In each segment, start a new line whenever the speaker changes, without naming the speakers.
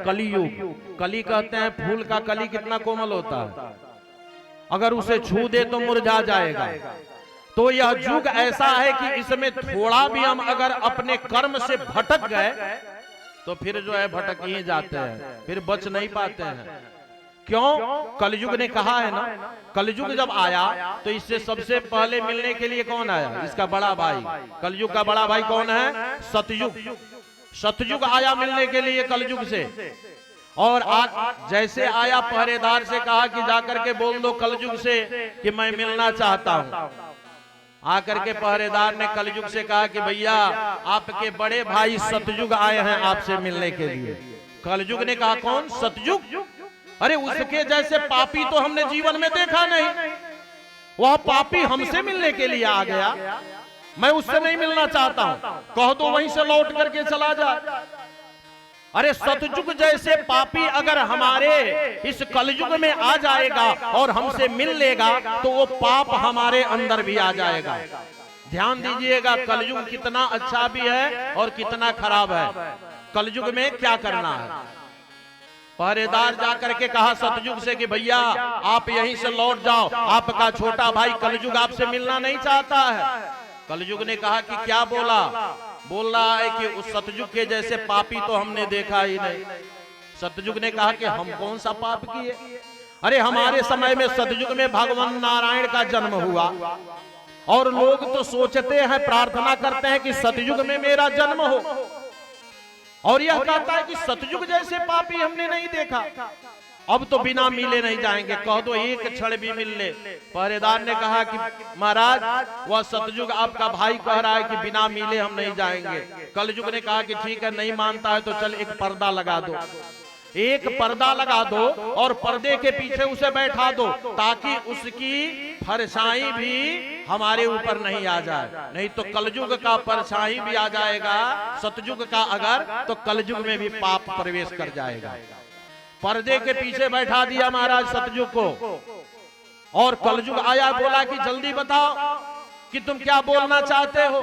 कलियुग। कली कहते हैं फूल का कली कितना कोमल होता है, अगर उसे छू दे तो मुरझा जाएगा। तो यह युग ऐसा है कि इसमें थोड़ा भी हम अगर अपने कर्म से भटक गए तो फिर जो है भटक ही जाते हैं, फिर बच नहीं पाते हैं। क्यों? कलयुग ने कहा है ना, कलयुग जब आया तो इससे सबसे पहले मिलने के लिए कौन आया? इसका बड़ा भाई। कलयुग का बड़ा भाई कौन है? सतयुग। सतयुग आया मिलने के लिए कलयुग से। और आज जैसे आया पहरेदार से कहा कि जाकर के बोल दो कलयुग से कि मैं मिलना चाहता हूं। आकर के पहरेदार ने कलयुग से कहा कि भैया आपके बड़े भाई सतयुग आए हैं आपसे मिलने के लिए। कलयुग ने कहा कौन? सतयुग? अरे उसके जैसे पापी तो हमने जीवन में देखा नहीं, वह पापी हमसे मिलने के लिए आ गया, मैं उससे नहीं मिलना चाहता हूं, कह दो वहीं से लौट करके चला जाए। अरे सतयुग जैसे पापी अगर हमारे इस कलयुग में आ जाएगा और हमसे मिल लेगा तो वो पाप हमारे अंदर भी आ जाएगा। ध्यान दीजिएगा कलयुग कितना अच्छा भी है और कितना खराब है। कलयुग में क्या करना है? पहरेदार जाकर के कहा सतयुग से कि भैया आप यहीं से लौट जाओ, आपका छोटा भाई कलयुग आपसे मिलना नहीं चाहता है। कलयुग ने कहा कि क्या बोला? बोल रहा है कि उस सतयुग के जैसे पापी तो हमने देखा ही नहीं। सतयुग ने कहा कि हम कौन सा पाप किए? अरे हमारे समय में सतयुग में भगवान नारायण का जन्म हुआ और लोग तो सोचते हैं, प्रार्थना करते हैं कि सतयुग में मेरा जन्म हो, और यह कहता है कि सतयुग जैसे पापी हमने नहीं देखा, अब तो बिना मिले नहीं जाएंगे, कह दो एक क्षण भी मिल ले। पहरेदार ने कहा कि महाराज वह सतयुग आपका भाई कह रहा है कि बिना मिले हम नहीं जाएंगे। कलयुग ने कहा कि ठीक है, नहीं मानता है तो चल एक पर्दा लगा दो, एक पर्दा लगा दो और पर्दे के पीछे उसे बैठा दो ताकि उसकी परछाई भी हमारे ऊपर नहीं आ जाए, नहीं तो कलयुग का परछाई भी आ जाएगा सतयुग का अगर, तो कलयुग में भी पाप प्रवेश कर जाएगा। पर्दे के पीछे बैठा दिया महाराज सतयुग को, और कलयुग आया, बोला कि जल्दी बताओ कि तुम क्या बोलना चाहते हो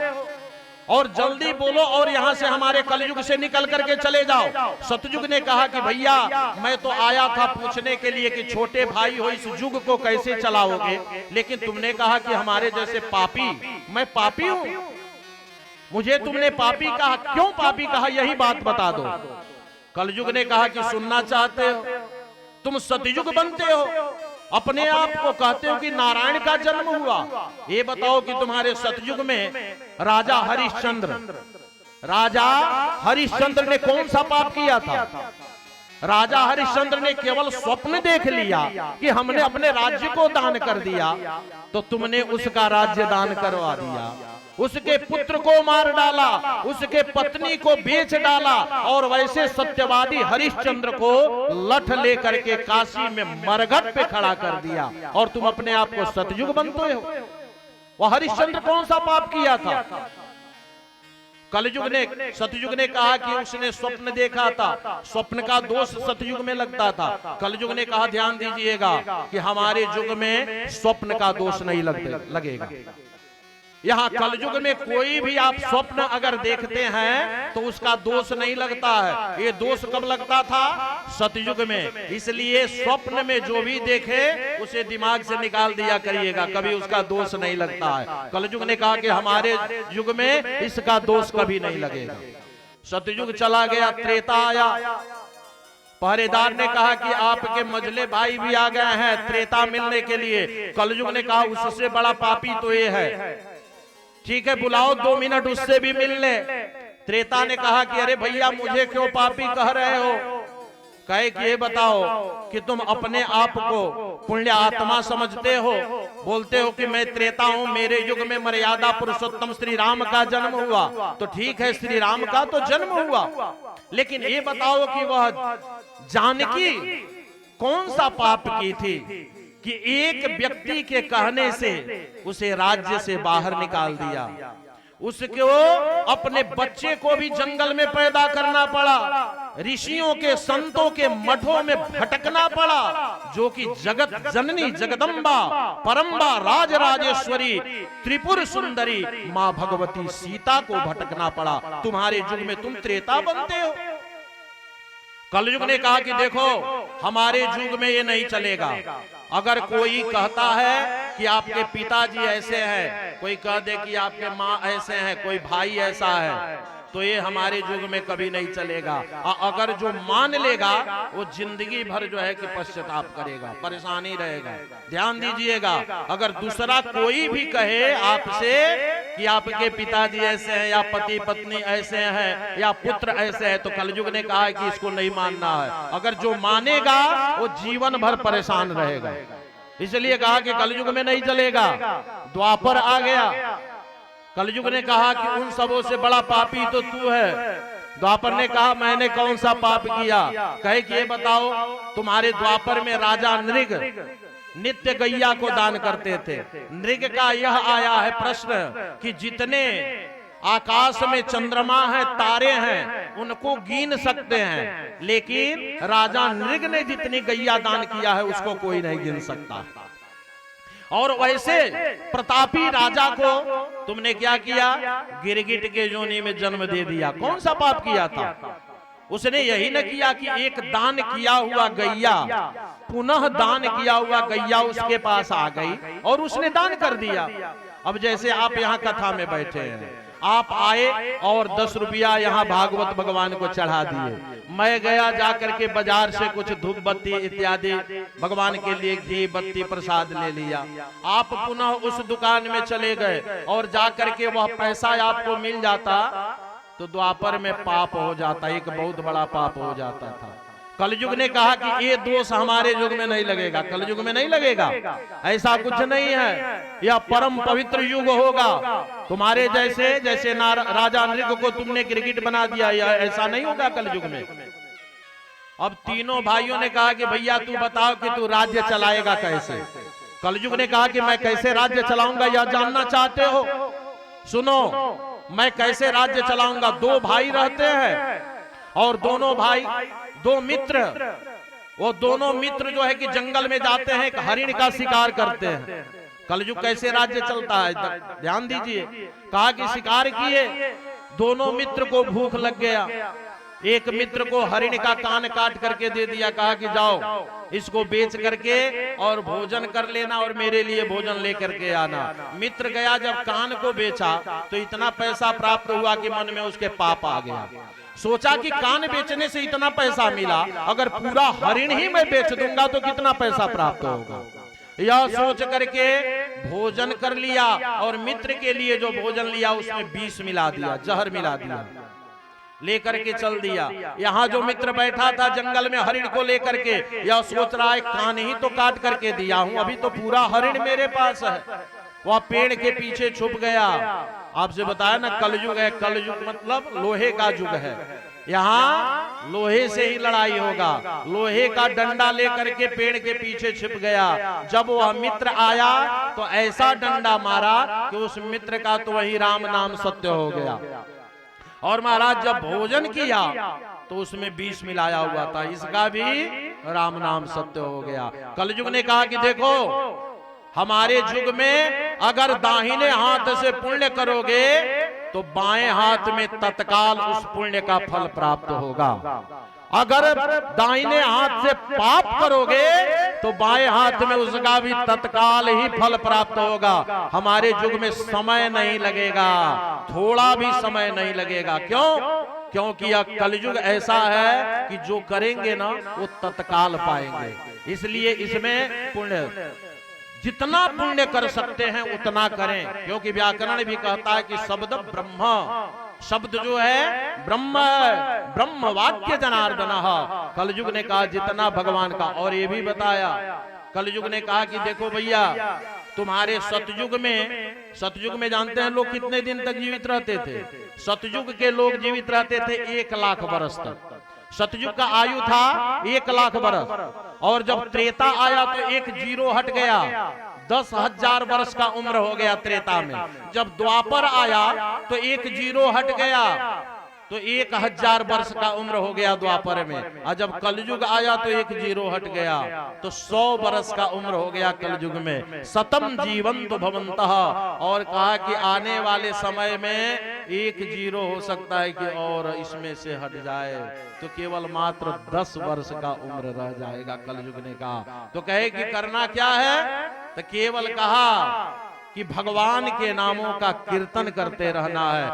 और जल्दी बोलो और यहां से हमारे कलयुग से निकल करके चले जाओ। सतयुग ने कहा कि भैया मैं तो आया था पूछने के लिए कि छोटे भाई हो इस युग को कैसे चलाओगे, लेकिन तुमने कहा कि हमारे जैसे पापी, मैं पापी हूं, मुझे तुमने पापी कहा, क्यों पापी कहा यही बात बता दो। कलयुग ने कहा कि सुनना चाहते हो? तुम सतयुग बनते हो, अपने आप को कहते हो कि नारायण का जन्म हुआ, ये बताओ कि तुम्हारे सतयुग में राजा हरिश्चंद्र ने कौन सा पाप किया था? राजा हरिश्चंद्र ने केवल स्वप्न देख लिया कि हमने अपने राज्य को दान कर दिया, तो तुमने उसका राज्य दान करवा दिया, उसके पुत्र को मार डाला, उसके पत्नी को बेच डाला, और वैसे सत्यवादी हरिश्चंद्र को लठ लेकर के काशी में मरघट पे खड़ा कर दिया, और तुम अपने आप को सतयुग बनते हो। वह हरिश्चंद्र कौन सा पाप किया था? सतयुग ने कहा कि उसने स्वप्न देखा था, स्वप्न का दोष सतयुग में लगता था। कलयुग ने कहा ध्यान दीजिएगा कि हमारे युग में स्वप्न का दोष नहीं लगेगा। यहाँ कलयुग में कोई भी आप स्वप्न अगर देखते हैं तो उसका दोष नहीं लगता है, ये दोष कब लगता था? सतयुग में। इसलिए स्वप्न में जो भी देखे उसे दिमाग से निकाल दिया करिएगा, कभी उसका दोष नहीं लगता है। कलयुग ने कहा कि हमारे युग में इसका दोष कभी नहीं लगेगा। सतयुग चला गया, त्रेता आया, पहरेदार ने कहा कि आपके मझले भाई भी आ गए हैं त्रेता मिलने के लिए। कलयुग ने कहा उससे बड़ा पापी तो ये है, ठीक है बुलाओ 2 मिनट उससे भी मिल ले। त्रेता ने कहा कि अरे भैया मुझे क्यों पापी कह रहे हो? कहे कि ये बताओ कि तुम अपने आप को पुण्य आत्मा समझते हो, बोलते हो कि मैं त्रेता हूं, मेरे युग में मर्यादा पुरुषोत्तम श्री राम का जन्म हुआ, तो ठीक है श्री राम का तो जन्म हुआ, लेकिन ये बताओ कि वह जानकी कौन सा पाप की थी कि एक व्यक्ति के कहने से उसे राज्य से बाहर निकाल दिया, उसको अपने बच्चे को भी जंगल में पैदा करना पड़ा, ऋषियों के संतों के मठों में भटकना पड़ा, जो कि जगत जननी जगदम्बा परम्बा राजराजेश्वरी त्रिपुर सुंदरी मां भगवती सीता को भटकना पड़ा। तुम्हारे युग में तुम त्रेता बनते हो। कलयुग ने कहा कि देखो हमारे युग में ये नहीं चलेगा। अगर कोई कहता है कि आपके पिताजी ऐसे हैं, कोई कह दे कि आपके माँ ऐसे हैं, कोई भाई ऐसा है, तो ये हमारे युग में कभी नहीं चलेगा। अगर जो मान लेगा वो जिंदगी भर जो है कि पश्चाताप करेगा, परेशानी रहेगा। ध्यान दीजिएगा, अगर दूसरा कोई भी कहे आपसे कि आपके पिताजी ऐसे हैं या पति पत्नी ऐसे हैं या पुत्र ऐसे हैं, तो कलयुग ने कहा है कि इसको नहीं मानना है। अगर जो मानेगा वो जीवन भर परेशान रहेगा। इसलिए कहा कि कलयुग में नहीं चलेगा। द्वापर आ गया, कलयुग ने कहा कि उन सबों से बड़ा पापी तो तू है। द्वापर ने कहा मैंने कौन सा पाप किया? कहे कि ये बताओ, तुम्हारे द्वापर में राजा नृग नित्य गैया को दान करते थे। नृग का यह आया है प्रश्न कि जितने आकाश में चंद्रमा है, तारे हैं, उनको गिन सकते हैं, लेकिन राजा नृग ने जितनी गैया दान किया है उसको कोई नहीं गिन सकता। और वैसे प्रतापी राजा को तुमने क्या किया? गिरगिट के योनि में जन्म दे दिया। कौन सा पाप किया था? उसने यही न किया कि एक दान किया हुआ गैया, पुनः दान किया हुआ गैया उसके पास आ गई और उसने दान कर दिया। अब जैसे आप यहाँ कथा में बैठे हैं, आप आए और 10 रुपया यहाँ भागवत भगवान को चढ़ा दिए। मैं गया जाकर के बाजार से कुछ धूप बत्ती इत्यादि भगवान के लिए घी बत्ती प्रसाद ले लिया। आप पुनः उस दुकान में चले गए और जाकर के वह पैसा आपको मिल जाता तो द्वापर में पाप हो जाता, एक बहुत बड़ा पाप हो जाता था। कलयुग ने कहा कि ये दोष हमारे युग में नहीं लगेगा, कलयुग में नहीं लगेगा, ऐसा कुछ नहीं है, यह परम पवित्र युग होगा। तुम्हारे जैसे राजा नृग को तुमने गिरगिट बना दिया, यह ऐसा नहीं होगा कलयुग में। अब तीनों भाइयों ने कहा कि भैया तू बताओ कि तू राज्य चलाएगा कैसे? कलयुग ने कहा कि मैं कैसे राज्य चलाऊंगा यह जानना चाहते हो? सुनो, मैं कैसे राज्य चलाऊंगा। 2 भाई रहते हैं और दोनों भाई, 2 मित्र, वो दोनों मित्र जो है कि जंगल में जाते हैं, एक हरिण का शिकार करते हैं। कलयुग कैसे राज्य चलता है ध्यान दीजिए। कहा कि शिकार किए, दोनों मित्र को भूख लग गया। एक मित्र को हरिण का कान काट करके दे दिया, कहा कि जाओ इसको बेच करके और भोजन कर लेना और मेरे लिए भोजन लेकर के आना। मित्र गया, जब कान को बेचा तो इतना पैसा प्राप्त हुआ कि मन में उसके पाप आ गया। सोचा कि कान बेचने से इतना पैसा मिला, अगर पूरा हरिण ही मैं बेच दूंगा तो कितना पैसा प्राप्त होगा। यह सोच करके भोजन कर लिया और मित्र के लिए जो भोजन लिया उसमें विष मिला दिया, जहर मिला दिया, लेकर के चल दिया। यहाँ जो मित्र बैठा था जंगल में हरिण को लेकर के, यह सोच रहा है कान ही तो काट करके दिया हूं, अभी तो पूरा हरिण मेरे पास है। वह पेड़ के पीछे छुप गया। आपसे बताया ना कलयुग है, कलयुग मतलब लोहे का युग है। यहाँ लोहे से ही लड़ाई होगा। लोहे का डंडा लेकर के पेड़ के पीछे छिप गया। जब वह मित्र आया तो ऐसा डंडा मारा कि उस मित्र का तो वही राम नाम सत्य हो गया। और महाराज जब भोजन किया तो उसमें विष मिलाया हुआ था, इसका भी राम नाम सत्य हो गया। कलयुग ने कहा कि देखो हमारे युग में अगर दाहिने हाथ से पुण्य करोगे तो बाएं हाथ में तत्काल उस पुण्य का फल प्राप्त होगा। अगर दाहिने हाथ से पाप करोगे तो बाएं हाथ में उसका भी तत्काल ही फल प्राप्त होगा। हमारे युग में समय नहीं लगेगा, थोड़ा भी समय नहीं लगेगा। क्यों? क्योंकि यह कलयुग ऐसा है कि जो करेंगे ना वो तत्काल पाएंगे। इसलिए इसमें पुण्य, जितना पुण्य कर सकते हैं उतना करें, क्योंकि व्याकरण भी कहता है कि शब्द ब्रह्म, शब्द जो है ब्रह्म है, ब्रह्म वाक्य जनार्दन। कलयुग ने कहा जितना भगवान का। और ये भी बताया, कलयुग ने कहा कि देखो भैया तुम्हारे सतयुग में जानते हैं लोग कितने दिन तक जीवित रहते थे? सतयुग के लोग जीवित रहते थे 1 लाख वर्ष तक। सतयुग का आयु था 1 लाख वर्ष। और जब त्रेता आया तो 1 जीरो हट गया, 10,000 वर्ष का उम्र हो गया त्रेता में। जब द्वापर आया तो 1 जीरो हट गया तो 1000 वर्ष का उम्र हो गया द्वापर में। और जब कलयुग आया तो 1 जीरो हट गया तो 100 वर्ष का उम्र हो गया कलयुग में। शतम जीवंत भवन्तः। और कहा कि आने वाले समय में एक जीरो हो सकता है कि और इसमें से हट जाए, तो केवल मात्र 10 वर्ष का उम्र रह जाएगा कलयुग ने कहा। तो कहे कि करना क्या है, तो केवल कहा कि भगवान के नामों का कीर्तन करते रहना है।